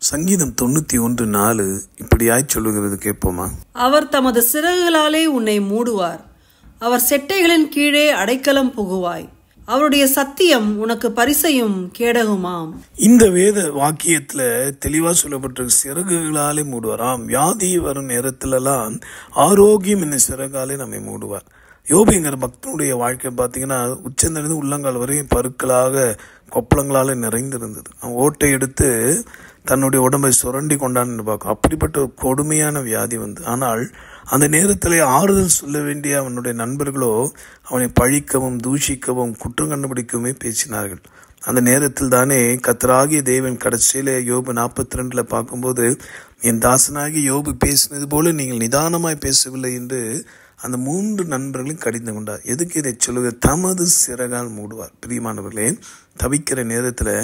சங்கீதம் 91:4 இப்படியாய் சொல்லுகிறது, கேட்போமா? அவர் தமது சிறகுகளாலே உன்னை மூடுவார், அவர் செட்டைகளின் கீழே அடைக்கலம் புகுவாய், அவருடைய சத்தியம் உனக்கு பரிசையும் கேடகுமாம். இந்த வேத வாக்கியத்துல தெளிவா சொல்லப்பட்டிருக்கு, சிறகுகளாலே மூடுவாராம். வியாதி வரும் நேரத்துலலாம் ஆரோக்கியம் என்ன சிறகாலே நம்மை மூடுவார். யோபுங்கிற பக்தனுடைய வாழ்க்கை பார்த்தீங்கன்னா உச்சந்திலிருந்து உள்ளங்கால் வரையும் பருக்களாக கொப்பளங்களால நிறைந்திருந்தது. அவன் ஓட்டை எடுத்து தன்னுடைய உடம்பை சுரண்டி கொண்டான்னு பார்க்கும். அப்படிப்பட்ட ஒரு கொடுமையான வியாதி வந்து, ஆனால் அந்த நேரத்தில் ஆறுதல் சொல்ல வேண்டிய அவனுடைய நண்பர்களோ அவனை பழிக்கவும் தூஷிக்கவும் குற்றம் கண்டுபிடிக்கவுமே பேசினார்கள். அந்த நேரத்தில் தானே கர்த்தராகிய தேவன் கடைசியில யோபு 42 பார்க்கும்போது, என் தாசனாகி யோபு பேசினது போல நீங்கள் நிதானமாய் பேசவில்லை என்று அந்த 3 நண்பர்களும் கடிந்து கொண்டார். எதுக்கு இதை சொல்லுவது? தமது சிறகால் மூடுவார். பிரியமானவர்களே, தவிக்கிற நேரத்தில்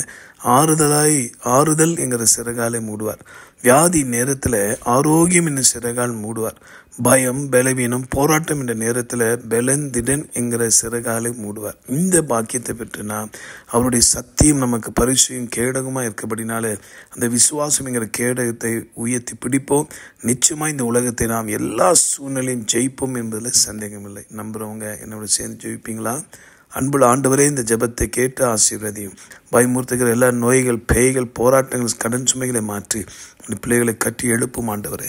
ஆறுதல் என்கிற சிறகாலை மூடுவார். வியாதி நேரத்தில் ஆரோக்கியம் என்ற சிறகால் மூடுவார். பயம், பலவீனம், போராட்டம் என்ற நேரத்தில் பெலந்திடன் என்கிற சிறகாலை மூடுவார். இந்த பாக்கியத்தை பெற்று நாம் அவருடைய சத்தியம் நமக்கு பரிசையும் கேடகமாக இருக்கபடினால அந்த விசுவாசம் என்கிற கேடகத்தை உயர்த்தி பிடிப்போம். நிச்சயமாக இந்த உலகத்தை நாம் எல்லா சூழ்நிலையும் ஜெயிப்போம் என்பதில் சந்தேகமில்லை. நம்புறவங்க என்னோட சேர்ந்து ஜெயிப்பீங்களா? அன்புள்ள ஆண்டவரே, இந்த ஜெபத்தை கேட்டு ஆசீர்வதியும். பயமுறுத்துகிற எல்லா நோய்கள், பேய்கள், போராட்டங்கள், கடன் சுமைகளை மாற்றி பிள்ளைகளை கட்டி எழுப்பும் ஆண்டவரே.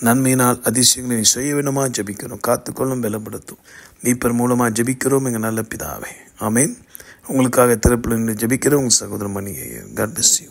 நன்மையினால் அதிசயங்களை செய்ய வேண்டுமா ஜெபிக்கிறோம். காத்துக்கொள்ளும், பலப்படுத்தும். மீட்பர் மூலமாக ஜெபிக்கிறோம் எங்கள் நல்ல பிதாவே, ஆமேன். உங்களுக்காக திறப்பில் நின்று ஜெபிக்கிறோம் உங்கள் சகோதரன் மணி. God bless you.